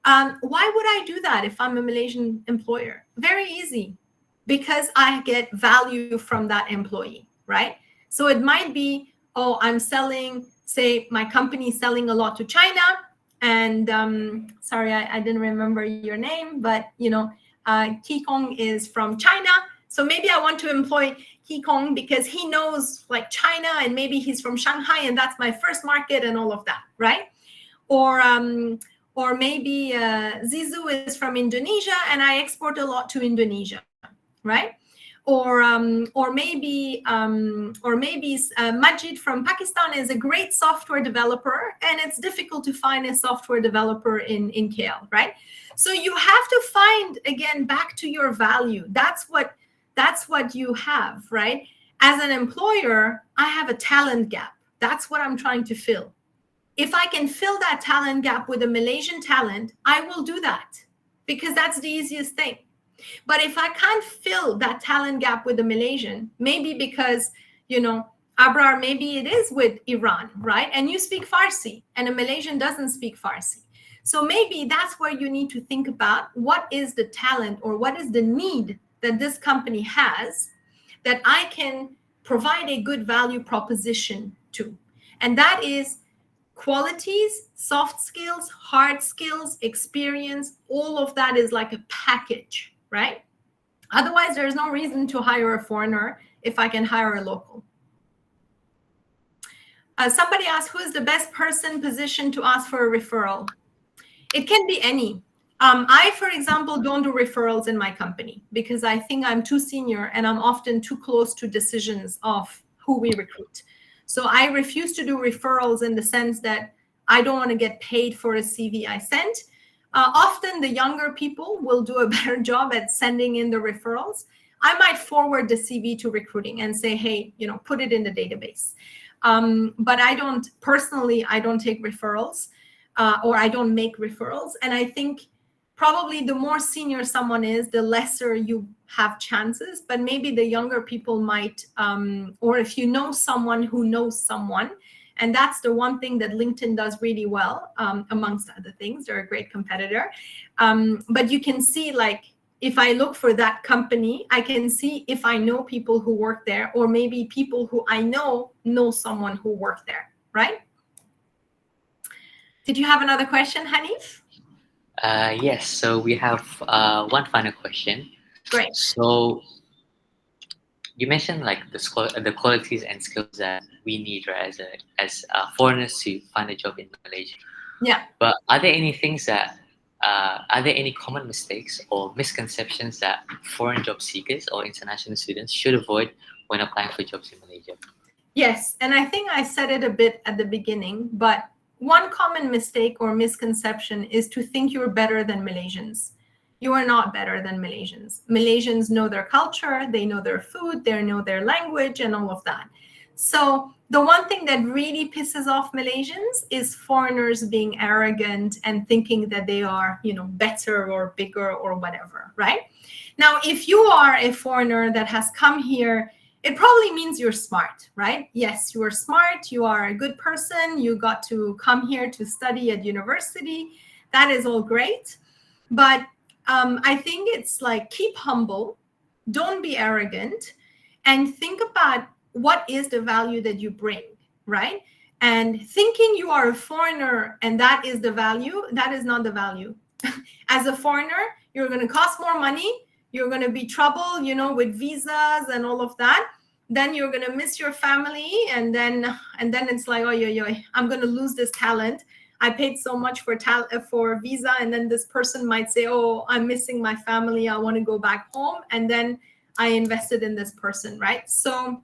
[SPEAKER 1] Why would I do that if I'm a Malaysian employer? Very easy, because I get value from that employee, right? So it might be, oh, I'm selling, say my company is selling a lot to China. And sorry, I didn't remember your name, but Kikong is from China. So maybe I want to employ Kikong because he knows like China, and maybe he's from Shanghai, and that's my first market and all of that, right? Or maybe Zizu is from Indonesia, and I export a lot to Indonesia, right? Or maybe Majid from Pakistan is a great software developer, and it's difficult to find a software developer in KL, right? So you have to find, again, back to your value. That's what you have, right? As an employer, I have a talent gap. That's what I'm trying to fill. If I can fill that talent gap with a Malaysian talent, I will do that because that's the easiest thing. But if I can't fill that talent gap with a Malaysian, maybe because, Abrar, maybe it is with Iran, right? And you speak Farsi, and a Malaysian doesn't speak Farsi. So maybe that's where you need to think about what is the talent or what is the need that this company has that I can provide a good value proposition to. And that is qualities, soft skills, hard skills, experience, all of that is like a package, right? Otherwise, there's no reason to hire a foreigner if I can hire a local. Somebody asked, who is the best person positioned to ask for a referral? It can be any. I, for example, don't do referrals in my company because I think I'm too senior and I'm often too close to decisions of who we recruit. So I refuse to do referrals in the sense that I don't want to get paid for a CV I sent. Often the younger people will do a better job at sending in the referrals. I might forward the CV to recruiting and say, hey, put it in the database. But I don't take referrals or I don't make referrals. And I think probably the more senior someone is, the lesser you have chances, but maybe the younger people might, or if you know someone who knows someone, and that's the one thing that LinkedIn does really well, amongst other things. They're a great competitor. But you can see, like, if I look for that company, I can see if I know people who work there, or maybe people who I know someone who worked there, right? Did you have another question, Hanif?
[SPEAKER 2] Yes, so we have one final question.
[SPEAKER 1] Great.
[SPEAKER 2] So you mentioned like the qualities and skills that we need, right, as foreigners to find a job in Malaysia.
[SPEAKER 1] Yeah.
[SPEAKER 2] But are there any common mistakes or misconceptions that foreign job seekers or international students should avoid when applying for jobs in Malaysia?
[SPEAKER 1] Yes, and I think I said it a bit at the beginning, but one common mistake or misconception is to think you're better than Malaysians. You are not better than Malaysians. Malaysians know their culture, they know their food, they know their language, and all of that. So the one thing that really pisses off Malaysians is foreigners being arrogant and thinking that they are, better or bigger or whatever, right? Now, if you are a foreigner that has come here, it probably means you're smart, right? Yes, you are smart, you are a good person, you got to come here to study at university. That is all great. But I think it's like, keep humble, don't be arrogant, and think about what is the value that you bring, right? And thinking you are a foreigner and that is the value, that is not the value. As a foreigner, you're going to cost more money, you're going to be trouble, with visas and all of that. Then you're going to miss your family, and then it's like, oh, I'm going to lose this talent. I paid so much for visa, and then this person might say, oh, I'm missing my family, I want to go back home, and then I invested in this person, right? So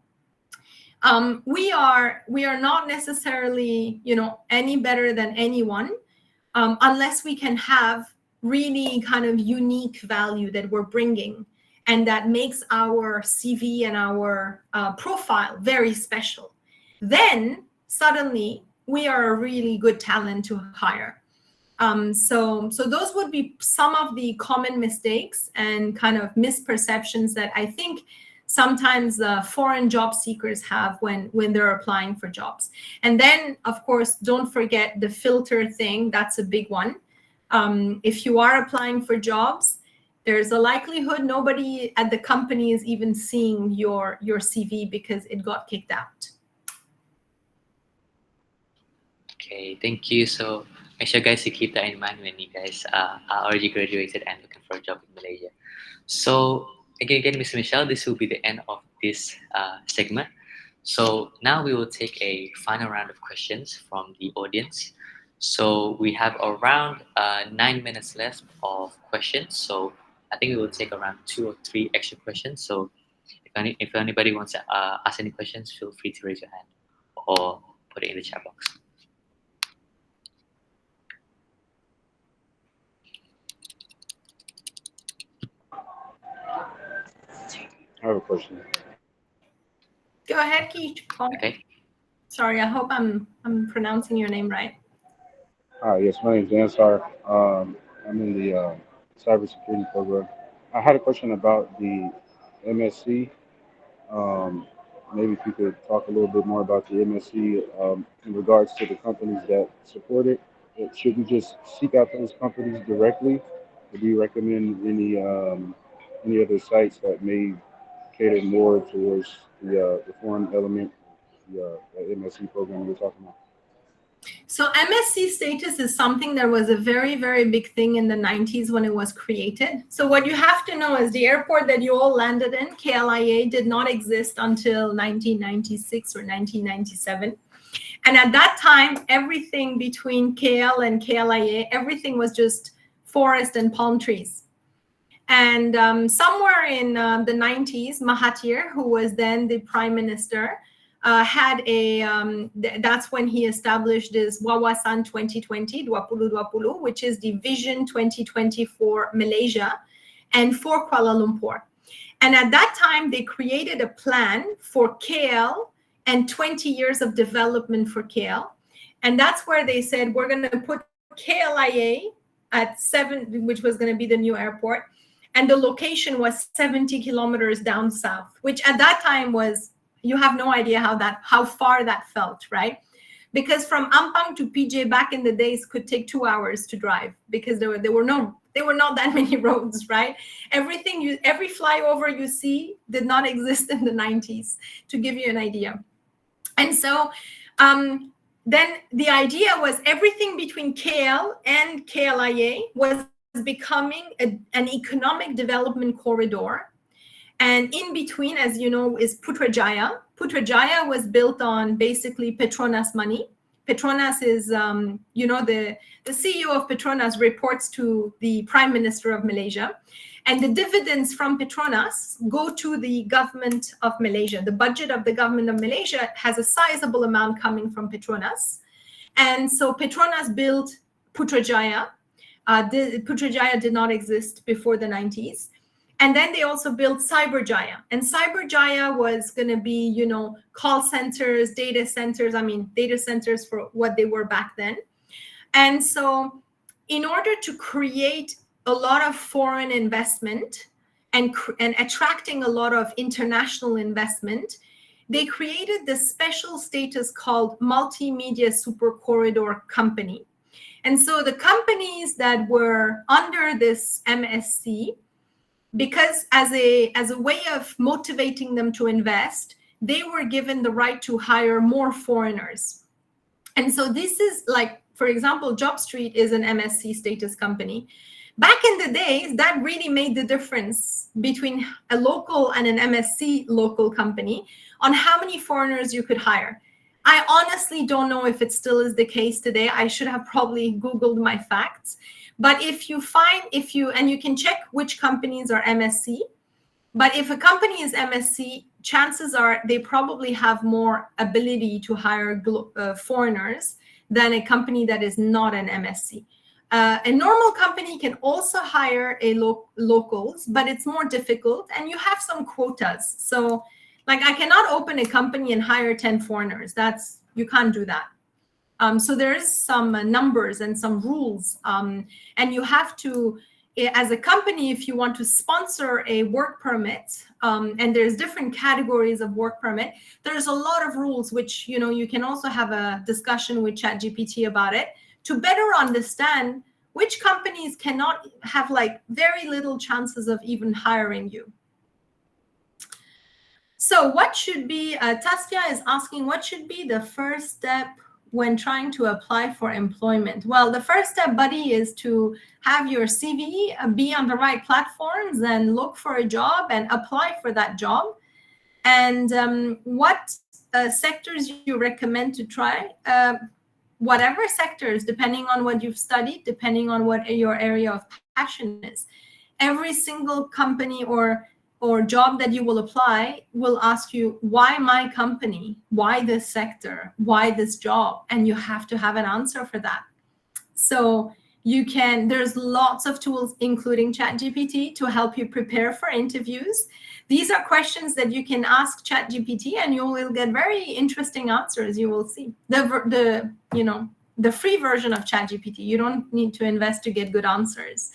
[SPEAKER 1] we are not necessarily, any better than anyone, unless we can have really kind of unique value that we're bringing, and that makes our CV and our profile very special. Then suddenly we are a really good talent to hire. So those would be some of the common mistakes and kind of misperceptions that I think sometimes foreign job seekers have when they're applying for jobs. And then, of course, don't forget the filter thing. That's a big one. If you are applying for jobs, there's a likelihood nobody at the company is even seeing your CV because it got kicked out.
[SPEAKER 2] Okay, thank you. So make sure guys to keep that in mind when you guys are already graduated and looking for a job in Malaysia. So again, Mr. Michelle, this will be the end of this segment. So now we will take a final round of questions from the audience. So we have around 9 minutes left of questions. So I think we will take around 2 or 3 extra questions. So if anybody wants to ask any questions, feel free to raise your hand or put it in the chat box.
[SPEAKER 4] I have a question.
[SPEAKER 1] Go ahead, Keith.
[SPEAKER 2] Okay.
[SPEAKER 1] Sorry, I hope I'm pronouncing your name right.
[SPEAKER 4] Hi, yes, my name is Ansar. I'm in the cybersecurity program. I had a question about the MSc. Um, Maybe if you could talk a little bit more about the MSc in regards to the companies that support it. Should we just seek out those companies directly, or do you recommend any other sites that may cater more towards the foreign element, the MSc program you're talking about?
[SPEAKER 1] So MSc status is something that was a very, very big thing in the 90s when it was created. So what you have to know is the airport that you all landed in, KLIA, did not exist until 1996 or 1997. And at that time, everything between KL and KLIA, everything was just forest and palm trees. And somewhere in the 90s, Mahathir, who was then the prime minister, had a, that's when he established this Wawasan 2020, 2020, which is the Vision 2020 for Malaysia and for Kuala Lumpur. And at that time, they created a plan for KL and 20 years of development for KL. And that's where they said, we're going to put KLIA at 7, which was going to be the new airport. And the location was 70 kilometers down south, which at that time was, you have no idea how far that felt, right? Because from Ampang to PJ back in the days could take 2 hours to drive because there were not that many roads, right? Every flyover you see did not exist in the 90s, to give you an idea. And so then the idea was everything between KL and KLIA was becoming an economic development corridor. And in between, as you know, is Putrajaya. Putrajaya was built on basically Petronas money. Petronas is, the CEO of Petronas reports to the Prime Minister of Malaysia. And the dividends from Petronas go to the government of Malaysia. The budget of the government of Malaysia has a sizable amount coming from Petronas. And so Petronas built Putrajaya. Putrajaya did not exist before the 90s. And then they also built Cyberjaya. And Cyberjaya was going to be, call centers, data centers, data centers for what they were back then. And so in order to create a lot of foreign investment and attracting a lot of international investment, they created this special status called Multimedia Super Corridor Company. And so the companies that were under this MSc, because as a way of motivating them to invest, they were given the right to hire more foreigners. And so this is like, for example, JobStreet is an MSc status company. Back in the days, that really made the difference between a local and an MSc local company on how many foreigners you could hire. I honestly don't know if it still is the case today. I should have probably Googled my facts. But and you can check which companies are MSc, but if a company is MSc, chances are they probably have more ability to hire foreigners than a company that is not an MSc. A normal company can also hire locals, but it's more difficult and you have some quotas. So like I cannot open a company and hire 10 foreigners. You can't do that. So there is some numbers and some rules, and you have to, as a company, if you want to sponsor a work permit, and there's different categories of work permit, there's a lot of rules, which, you can also have a discussion with ChatGPT about it to better understand which companies cannot have like very little chances of even hiring you. So what should be, Tastia is asking, what should be the first step when trying to apply for employment? Well, the first step, buddy, is to have your CV be on the right platforms and look for a job and apply for that job. And what sectors you recommend to try? Whatever sectors, depending on what you've studied, depending on what your area of passion is. Every single company or job that you will apply will ask you, why my company? Why this sector? Why this job? And you have to have an answer for that. So there's lots of tools, including ChatGPT, to help you prepare for interviews. These are questions that you can ask ChatGPT and you will get very interesting answers. You will see the free version of ChatGPT. You don't need to invest to get good answers.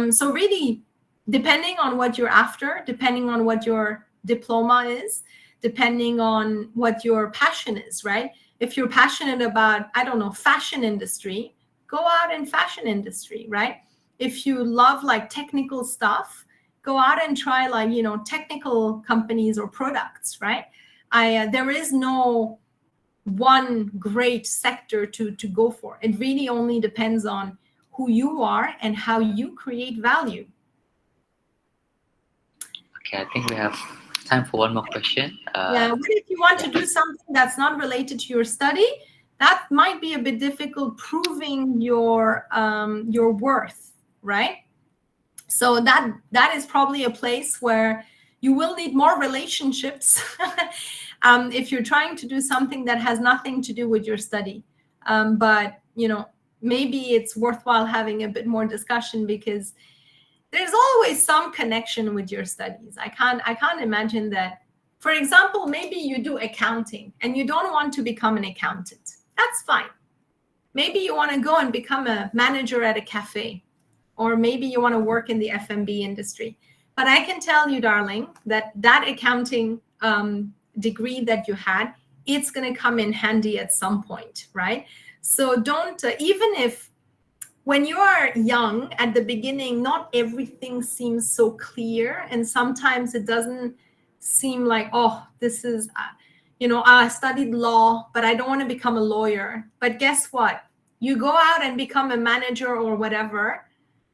[SPEAKER 1] So really, depending on what you're after, depending on what your diploma is, depending on what your passion is, right? If you're passionate about, I don't know, fashion industry, go out in fashion industry, right? If you love like technical stuff, go out and try like, technical companies or products, right? There is no one great sector to go for. It really only depends on who you are and how you create value.
[SPEAKER 2] Okay, I think we have time for one more question.
[SPEAKER 1] What if you want to do something that's not related to your study? That might be a bit difficult proving your worth, right? So that is probably a place where you will need more relationships if you're trying to do something that has nothing to do with your study. But maybe it's worthwhile having a bit more discussion, because there's always some connection with your studies. I can't imagine that. For example, maybe you do accounting and you don't want to become an accountant. That's fine. Maybe you want to go and become a manager at a cafe, or maybe you want to work in the F&B industry. But I can tell you, darling, that accounting degree that you had, it's going to come in handy at some point, right? So don't, even if when you are young at the beginning, not everything seems so clear. And sometimes it doesn't seem like, oh, this is, I studied law, but I don't want to become a lawyer. But guess what? You go out and become a manager or whatever.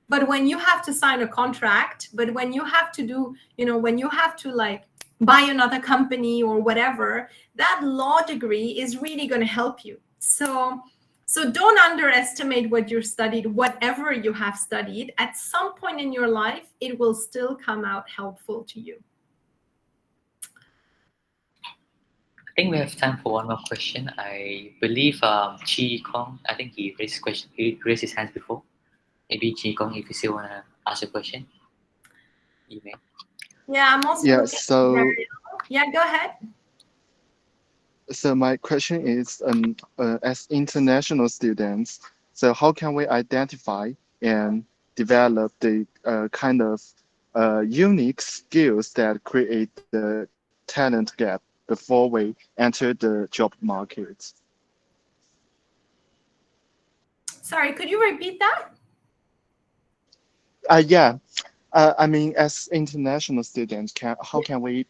[SPEAKER 1] But when you have to sign a contract, but when you have to do, when you have to like buy another company or whatever, that law degree is really going to help you. So don't underestimate what you studied, whatever you have studied. At some point in your life, it will still come out helpful to you.
[SPEAKER 2] I think we have time for one more question. I believe Chi Kong, I think he raised his hands before. Maybe Chi Kong, if you still want to ask a question, you may.
[SPEAKER 1] Yeah, I'm also go ahead.
[SPEAKER 3] So my question is, as international students, so how can we identify and develop the kind of unique skills that create the talent gap before we enter the job market?
[SPEAKER 1] Sorry, could you repeat that?
[SPEAKER 3] Yeah. I mean, as international students, how can we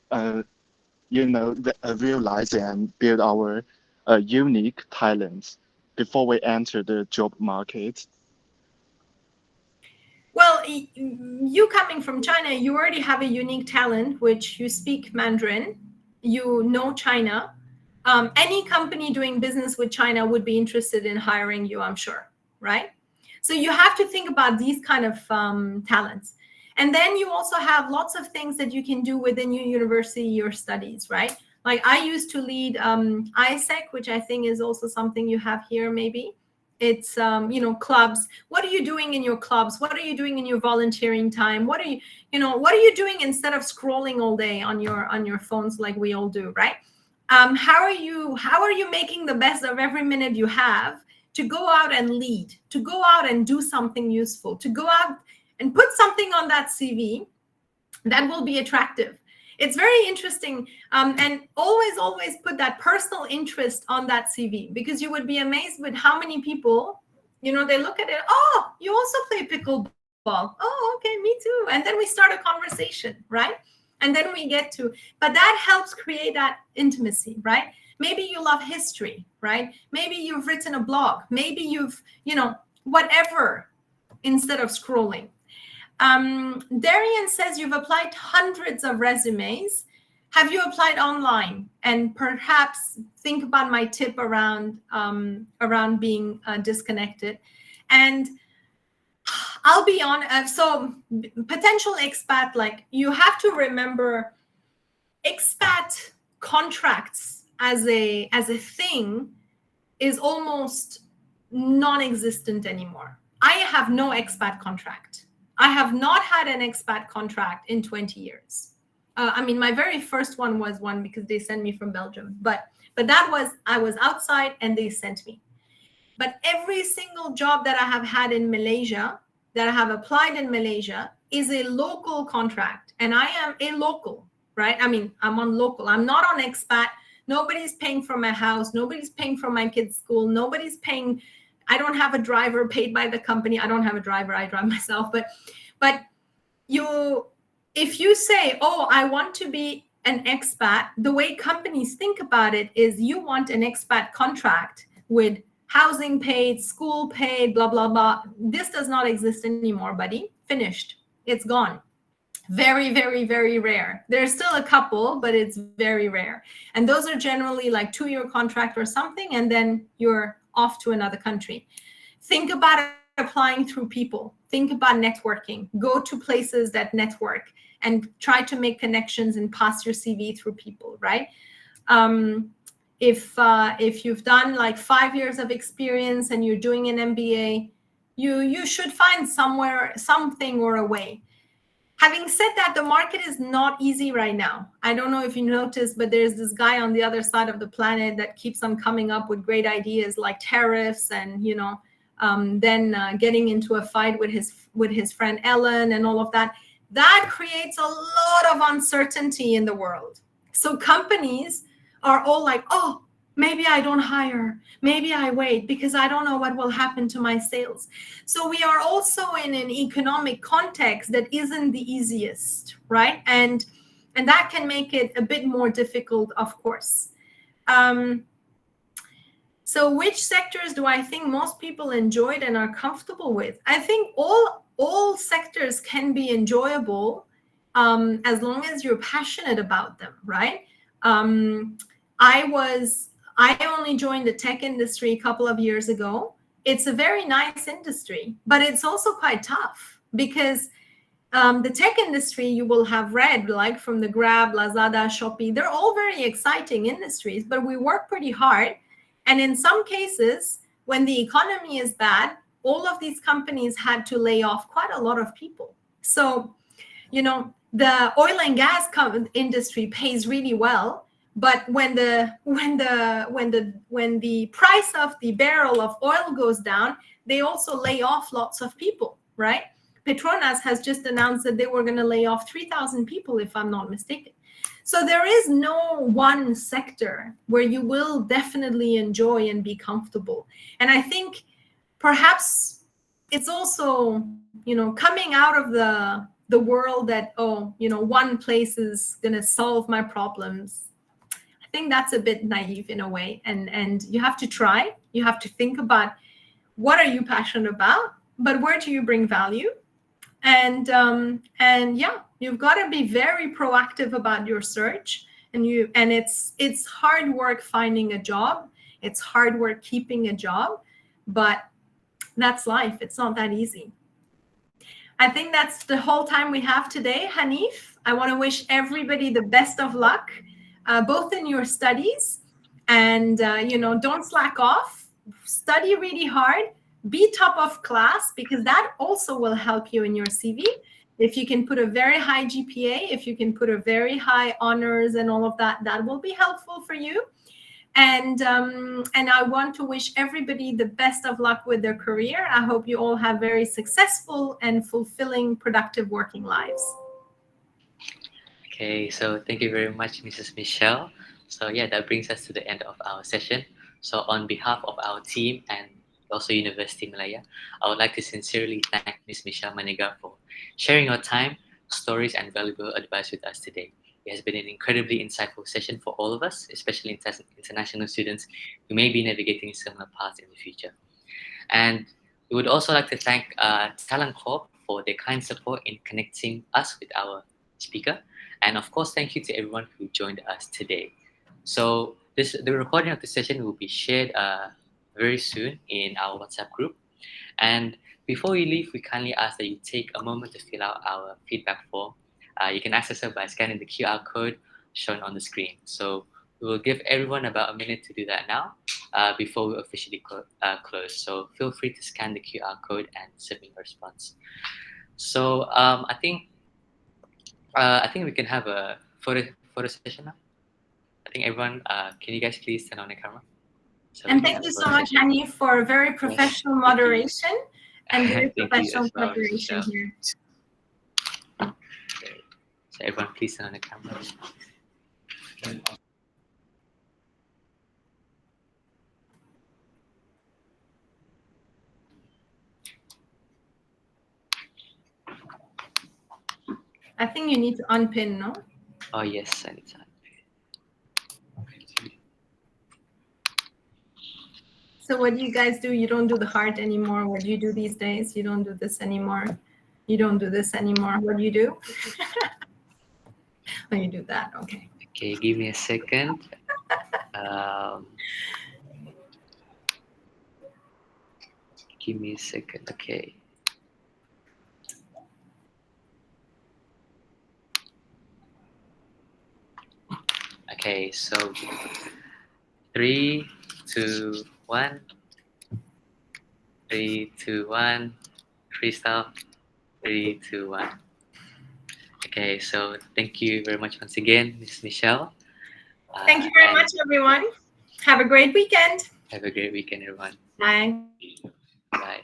[SPEAKER 3] realize and build our unique talents before we enter the job market?
[SPEAKER 1] Well, you coming from China, you already have a unique talent, which you speak Mandarin, you know China. Any company doing business with China would be interested in hiring you, I'm sure, right? So you have to think about these kind of talents. And then you also have lots of things that you can do within your university or studies, right? Like I used to lead ISEC, which I think is also something you have here maybe. It's, clubs. What are you doing in your clubs? What are you doing in your volunteering time? What are you doing instead of scrolling all day on your phones like we all do, right? How are you making the best of every minute you have to go out and lead, to go out and do something useful, to go out and put something on that CV that will be attractive? It's very interesting. And always put that personal interest on that CV, because you would be amazed with how many people, they look at it, oh, you also play pickleball. Oh, okay, me too. And then we start a conversation, right? And then we get to, but that helps create that intimacy, right? Maybe you love history, right? Maybe you've written a blog. Maybe you've, whatever, instead of scrolling. Darian says you've applied hundreds of resumes. Have you applied online? And perhaps think about my tip around being disconnected. And I'll be honest. So potential expat, like, you have to remember, expat contracts as a thing is almost non-existent anymore. I have no expat contract. I have not had an expat contract in 20 years. I mean, my very first one was one because they sent me from Belgium, but that was, I was outside and they sent me. But every single job that I have had in Malaysia, that I have applied in Malaysia, is a local contract, and I am a local, right? I mean, I'm on local. I'm not on expat. Nobody's paying for my house. Nobody's paying for my kids' school. Nobody's paying. I don't have a driver paid by the company. I don't have a driver. I drive myself. But if you say, oh, I want to be an expat, the way companies think about it is you want an expat contract with housing paid, school paid, blah, blah, blah. This does not exist anymore, buddy. Finished. It's gone. Very, very, very rare. There's still a couple, but it's very rare. And those are generally like 2-year contract or something, and then you're off to another country. Think about applying through people. Think about networking. Go to places that network and try to make connections and pass your CV through people, right? If you've done like 5 years of experience and you're doing an MBA, you should find somewhere, something or a way. Having said that, the market is not easy right now. I don't know if you noticed, but there's this guy on the other side of the planet that keeps on coming up with great ideas like tariffs and, then getting into a fight with his friend Ellen and all of that. That creates a lot of uncertainty in the world. So companies are all like, oh, maybe I don't hire. Maybe I wait because I don't know what will happen to my sales. So we are also in an economic context that isn't the easiest, right? And that can make it a bit more difficult, of course. So which sectors do I think most people enjoyed and are comfortable with? I think all sectors can be enjoyable as long as you're passionate about them, right? I only joined the tech industry a couple of years ago. It's a very nice industry, but it's also quite tough because the tech industry, you will have read, like from the Grab, Lazada, Shopee, they're all very exciting industries, but we work pretty hard. And in some cases, when the economy is bad, all of these companies had to lay off quite a lot of people. So, the oil and gas industry pays really well, but when the price of the barrel of oil goes down, they also lay off lots of people, right? Petronas has just announced that they were going to lay off 3,000 people, if I'm not mistaken. So there is no one sector where you will definitely enjoy and be comfortable. And I think perhaps it's also, coming out of the world that, one place is going to solve my problems. I think that's a bit naive in a way. And you have to try. You have to think about what are you passionate about, but where do you bring value? And yeah, you've got to be very proactive about your search. And it's hard work finding a job. It's hard work keeping a job, but that's life. It's not that easy. I think that's the whole time we have today, Hanif. I want to wish everybody the best of luck, both in your studies and, don't slack off. Study really hard. Be top of class, because that also will help you in your CV. If you can put a very high GPA, if you can put a very high honors and all of that, that will be helpful for you. And I want to wish everybody the best of luck with their career. I hope you all have very successful and fulfilling, productive working lives.
[SPEAKER 2] Okay, so thank you very much, Mrs. Michelle. So yeah, that brings us to the end of our session. So on behalf of our team and also Universiti Malaya, I would like to sincerely thank Ms. Michele A Manigart for sharing your time, stories, and valuable advice with us today. It has been an incredibly insightful session for all of us, especially international students who may be navigating similar paths in the future. And we would also like to thank Talent Corp for their kind support in connecting us with our speaker. And of course, thank you to everyone who joined us today. So the recording of the session will be shared very soon in our WhatsApp group. And before you leave, we kindly ask that you take a moment to fill out our feedback form. You can access it by scanning the QR code shown on the screen. So we will give everyone about a minute to do that now before we officially close. So feel free to scan the QR code and submit your response. So I think we can have a photo session now. I think everyone, can you guys please turn on the camera? So
[SPEAKER 1] And thank you so much, Hani, for very professional moderation and very
[SPEAKER 2] thank you
[SPEAKER 1] professional
[SPEAKER 2] as well,
[SPEAKER 1] preparation
[SPEAKER 2] Michelle.
[SPEAKER 1] here.
[SPEAKER 2] Okay. So everyone, please turn on the camera.
[SPEAKER 1] I think you need to unpin, no?
[SPEAKER 2] Oh yes, anytime.
[SPEAKER 1] So what do you guys do? You don't do the heart anymore. What do you do these days? You don't do this anymore. You don't do this anymore. What do you do? Oh, you do that. Okay.
[SPEAKER 2] Okay, give me a second. Give me a second. Okay. Okay, so 3, 2, 1. 3, 2, 1. Freestyle. 3, 2, 1. Okay, so thank you very much once again, Miss Michelle.
[SPEAKER 1] Thank you very much, everyone. Have a great weekend.
[SPEAKER 2] Have a great weekend, everyone.
[SPEAKER 1] Bye.
[SPEAKER 2] Bye.